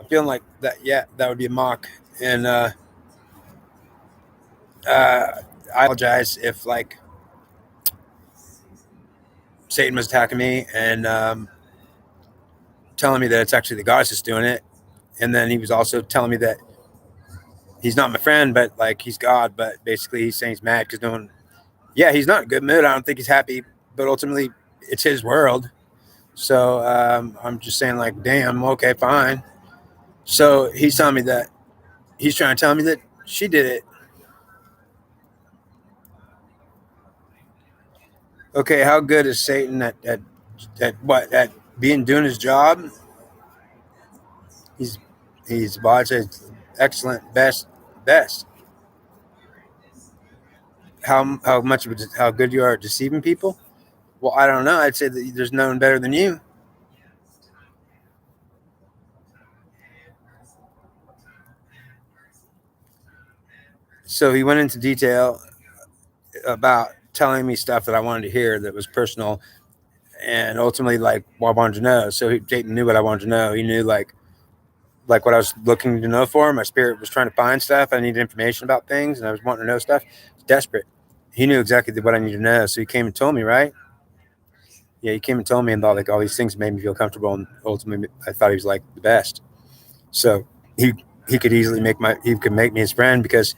feeling like that. Yeah, that would be a mock. And I apologize if like Satan was attacking me and telling me that it's actually the goddess that's doing it. And then he was also telling me that he's not my friend, but like he's God. But basically, he's saying he's mad because no one. Yeah, he's not in a good mood. I don't think he's happy. But ultimately, it's his world. So I'm just saying, like, damn, okay, fine. So he's telling me that he's trying to tell me that she did it. Okay, how good is Satan at being doing his job? He's well, I'd say excellent, best. How much of how good you are at deceiving people? Well, I don't know. I'd say that there's no one better than you. So he went into detail about telling me stuff that I wanted to hear that was personal and ultimately like what I wanted to know. So Dayton knew what I wanted to know. He knew like what I was looking to know for. My spirit was trying to find stuff. I needed information about things and I was wanting to know stuff. I was desperate. He knew exactly what I needed to know. So he came and told me, right? Yeah, he came and told me about like all these things made me feel comfortable and ultimately I thought he was like the best. So he he could easily he could make me his friend because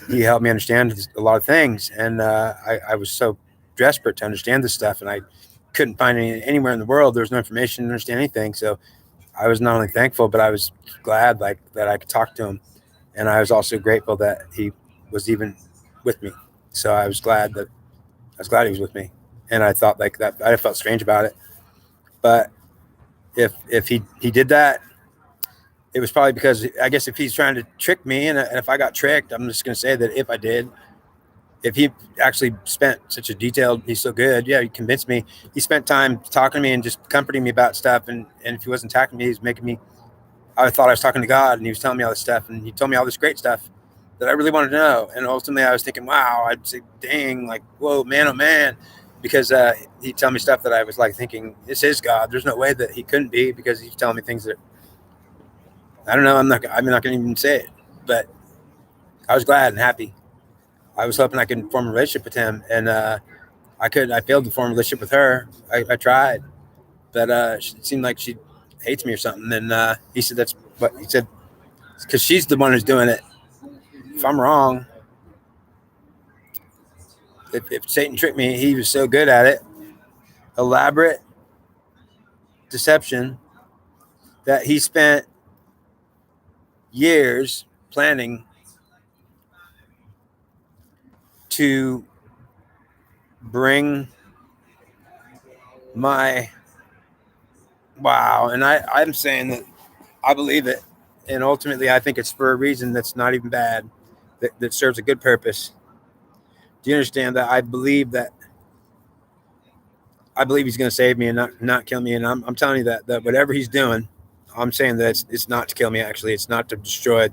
he helped me understand a lot of things, and I was so desperate to understand this stuff, and I couldn't find anywhere in the world. There was no information to understand anything, so I was not only thankful, but I was glad like that I could talk to him, and I was also grateful that he was even with me. So I was glad he was with me, and I thought like that. I felt strange about it, but if he did that, it was probably because I guess if he's trying to trick me, and if I got tricked, I'm just going to say that if I did, if he actually spent such a detailed, he's so good. Yeah, he convinced me. He spent time talking to me and just comforting me about stuff. And if he wasn't attacking me, he was making me, I thought I was talking to God and he was telling me all this stuff. And he told me all this great stuff that I really wanted to know. And ultimately I was thinking, wow, I'd say, dang, like, whoa, man, oh man. Because he'd tell me stuff that I was like thinking, this is God. There's no way that he couldn't be because he's telling me things that, I don't know. I'm not going to even say it, but I was glad and happy. I was hoping I could form a relationship with him, and I failed to form a relationship with her. I tried, but it seemed like she hates me or something. And he said that's what he said because she's the one who's doing it. If I'm wrong, if Satan tricked me, he was so good at it, elaborate deception, that he spent years planning to bring my wow. And I'm saying that I believe it. And ultimately, I think it's for a reason that's not even bad, that serves a good purpose. Do you understand that? I believe he's going to save me and not kill me. And I'm telling you that whatever he's doing, I'm saying that it's not to kill me. Actually, it's not to destroy.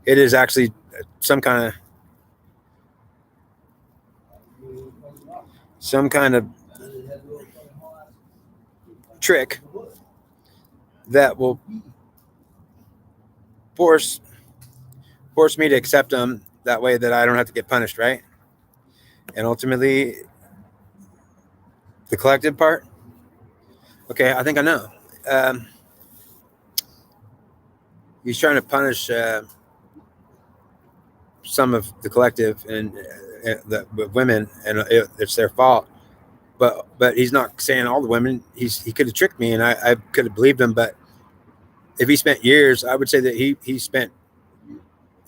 It is actually some kind of trick that will force me to accept him that way that I don't have to get punished, right? And ultimately, the collective part. Okay, I think I know. Um, he's trying to punish some of the collective and the women, and it's their fault. But he's not saying all the women. He could have tricked me, and I could have believed him. But if he spent years, I would say that he spent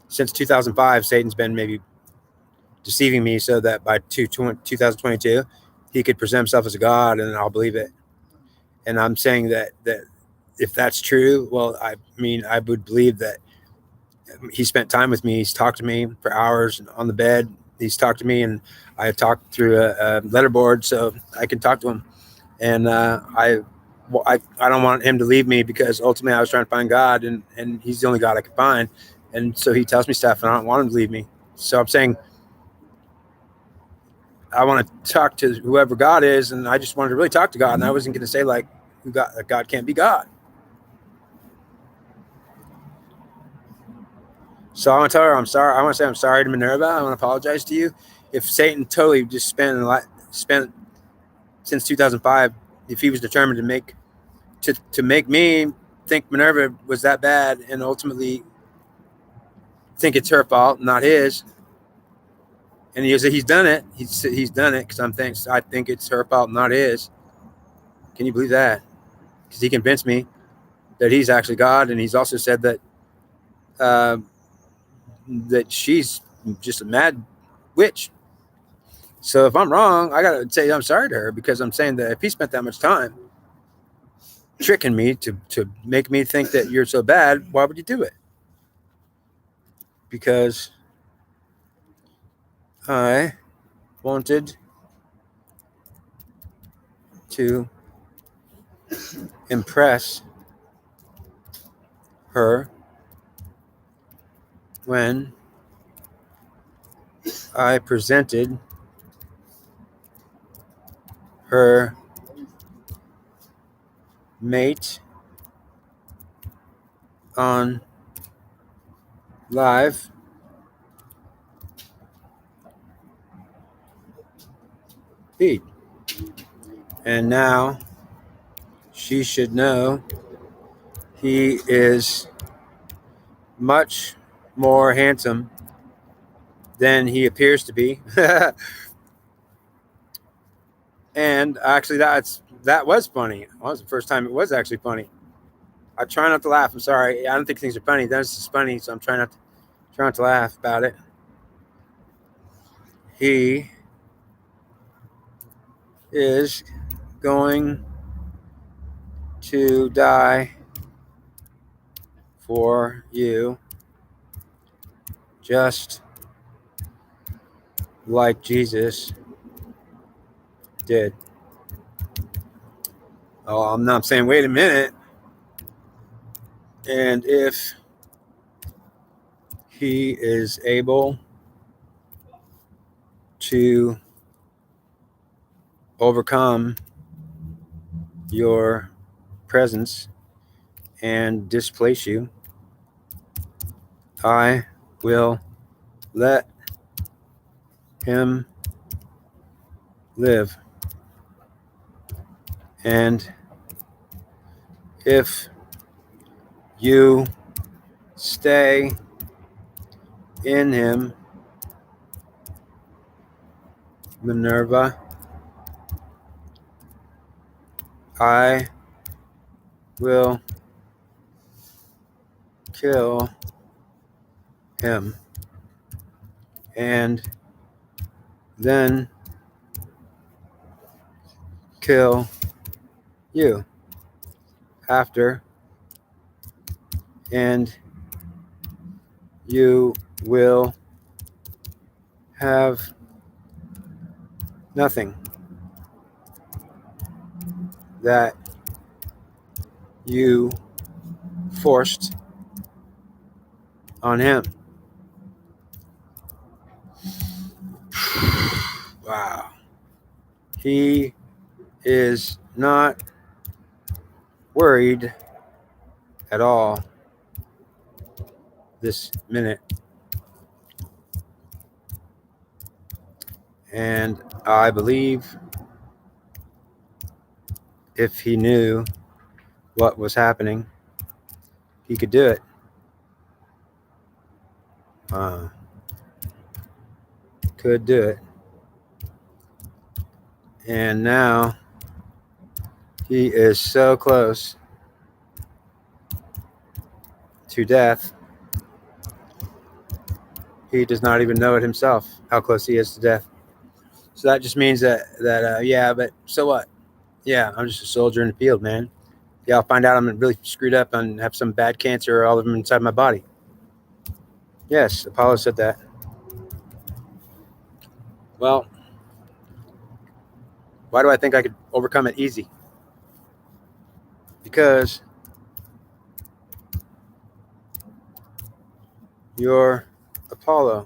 since 2005. Satan's been maybe deceiving me so that by 2022 he could present himself as a god, and I'll believe it. And I'm saying that if that's true, well, I mean, I would believe that he spent time with me. He's talked to me for hours on the bed. He's talked to me, and I talked through a letterboard, so I can talk to him. And I don't want him to leave me because ultimately I was trying to find God, and he's the only God I could find. And so he tells me stuff, and I don't want him to leave me. So I'm saying I want to talk to whoever God is, and I just wanted to really talk to God, and I wasn't going to say like God can't be God. So I want to tell her I'm sorry. I want to say I'm sorry to Minerva. I want to apologize to you. If Satan totally just spent since 2005, if he was determined to make me think Minerva was that bad and ultimately think it's her fault, not his, and he's done it. He's done it because I think it's her fault, not his. Can you believe that? Because he convinced me that he's actually God, and he's also said that uh, that she's just a mad witch. So if I'm wrong, I gotta say I'm sorry to her, because I'm saying that if he spent that much time tricking me to make me think that you're so bad, why would you do it? Because I wanted to impress her when I presented her mate on live feed. And now she should know he is much more handsome than he appears to be. And actually, that was funny. That was the first time it was actually funny. I try not to laugh. I'm sorry. I don't think things are funny. That's just funny, so I'm trying not to laugh about it. He is going to die for you, just like Jesus did. Oh, I'm not saying, wait a minute. And if he is able to overcome your presence and displace you, I will let him live. And if you stay in him, Minerva, I will kill him, and then kill you after, and you will have nothing that you forced on him. Wow. He is not worried at all this minute. And I believe if he knew what was happening, he could do it. Could do it. And now he is so close to death, he does not even know it himself, how close he is to death. So that just means that yeah, but so what? Yeah, I'm just a soldier in the field, man. Yeah, I'll find out I'm really screwed up and have some bad cancer or all of them inside my body. Yes, Apollo said that. Well, why do I think I could overcome it easy? Because you're Apollo,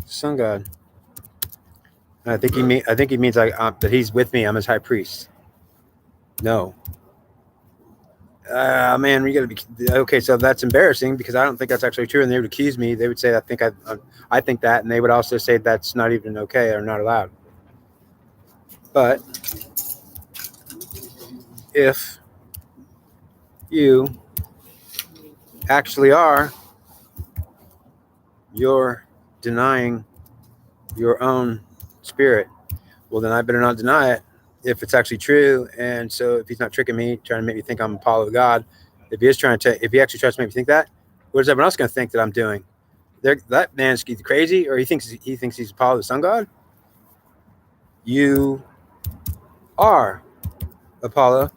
sun god. I think he means that he's with me. I'm his high priest. No. Man, we got to be okay. So that's embarrassing because I don't think that's actually true. And they would accuse me. They would say, I think that. And they would also say that's not even okay or not allowed. But if you actually are, you're denying your own spirit. Well, then I better not deny it if it's actually true. And so if he's not tricking me, trying to make me think I'm Apollo God, if he is if he actually tries to make me think that, what is everyone else going to think that I'm doing? That man's either crazy or he thinks he's Apollo the sun god. You are Apollo.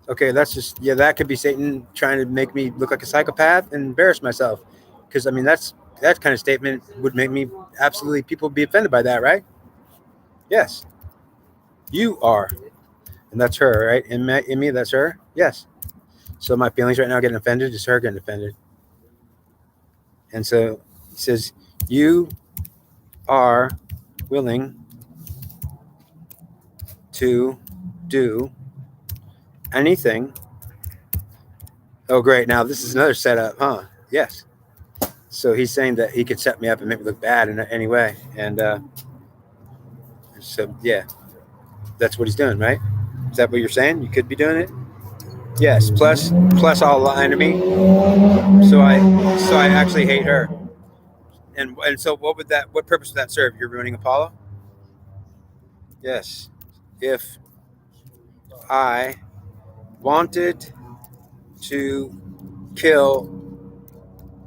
Okay, that's just that could be Satan trying to make me look like a psychopath and embarrass myself. Because I mean that kind of statement would make me absolutely people be offended by that, right? Yes. You are. And that's her, right? In me, that's her? Yes. So my feelings right now getting offended is her getting offended. And so he says, you are willing to do anything. Oh, great. Now this is another setup, huh? Yes. So he's saying that he could set me up and make me look bad in any way. And so, yeah, that's what he's doing, right? Is that what you're saying? You could be doing it? Yes. Plus all lying to me. So I actually hate her. And so what purpose would that serve? You're ruining Apollo? Yes. If I wanted to kill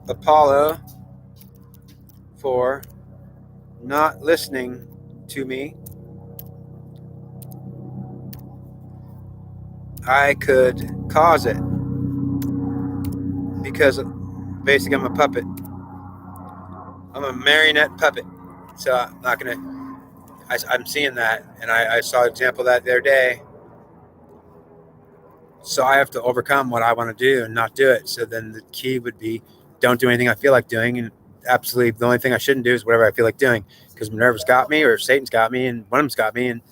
Apollo for not listening to me, I could cause it because basically I'm a puppet. I'm a marionette puppet. So I'm not going to, I'm seeing that. And I saw an example of that the other day. So I have to overcome what I want to do and not do it. So then the key would be don't do anything I feel like doing. And absolutely the only thing I shouldn't do is whatever I feel like doing because Minerva's got me or Satan's got me and one of them's got me. And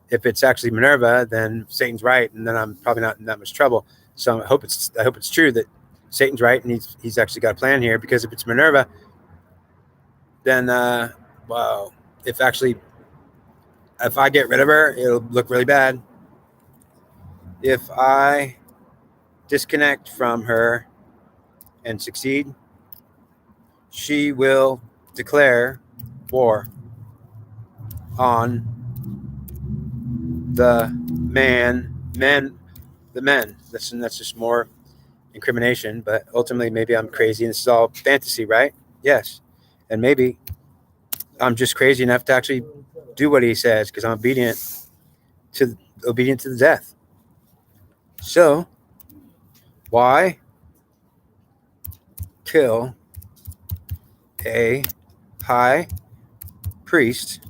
if it's actually Minerva, then Satan's right. And then I'm probably not in that much trouble. So I hope it's true that Satan's right. And he's actually got a plan here because if it's Minerva, then, if I get rid of her, it'll look really bad. If I disconnect from her and succeed, she will declare war on the men. That's just more incrimination, but ultimately maybe I'm crazy and this is all fantasy, right? Yes. And maybe I'm just crazy enough to actually do what he says because I'm obedient to the death. So why kill a high priest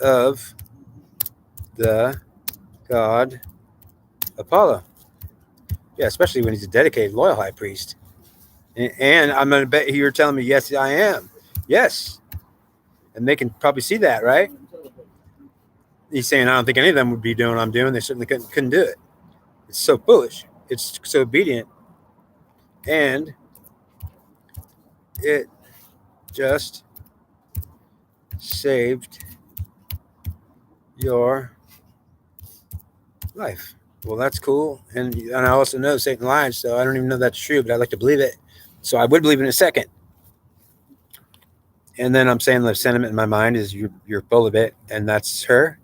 of the god Apollo? Yeah, especially when he's a dedicated, loyal high priest. And I'm going to bet you're telling me, yes, I am. Yes. And they can probably see that, right? He's saying, I don't think any of them would be doing what I'm doing. They certainly couldn't do it. It's so foolish. It's so obedient. And it just saved your life. Well, that's cool. And I also know Satan lies, so I don't even know that's true, but I'd like to believe it. So I would believe in a second. And then I'm saying the sentiment in my mind is you're full of it, and that's her.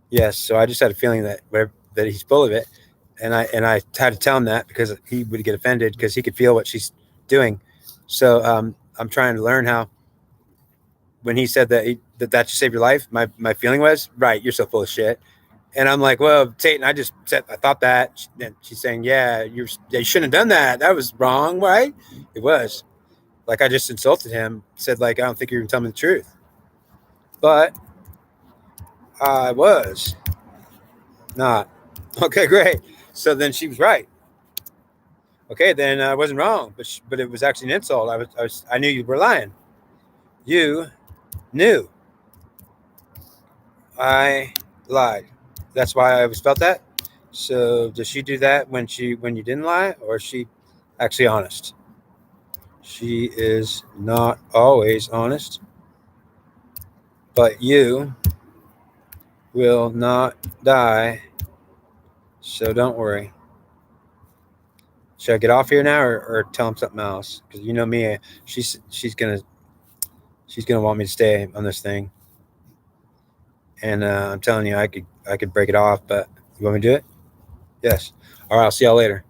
Yes. So I just had a feeling that he's full of it. And I had to tell him that because he would get offended because he could feel what she's doing. So I'm trying to learn how. When he said that should save your life, my feeling was right. You're so full of shit, and I'm like, well, Satan, I thought that. And she's saying, yeah, you shouldn't have done that. That was wrong, right? It was. Like I just insulted him. Said like I don't think you're even telling me the truth, but I was not. Okay, great. So then she was right. Okay, then I wasn't wrong, but it was actually an insult. I knew you were lying. You knew I lied. That's why I always felt that. So does she do that when you didn't lie, or is she actually honest? She is not always honest, but you will not die, so don't worry. Should I get off here now, or tell him something else? Because you know me, she's gonna want me to stay on this thing, and I'm telling you, I could break it off, but you want me to do it? Yes. All right. I'll see y'all later.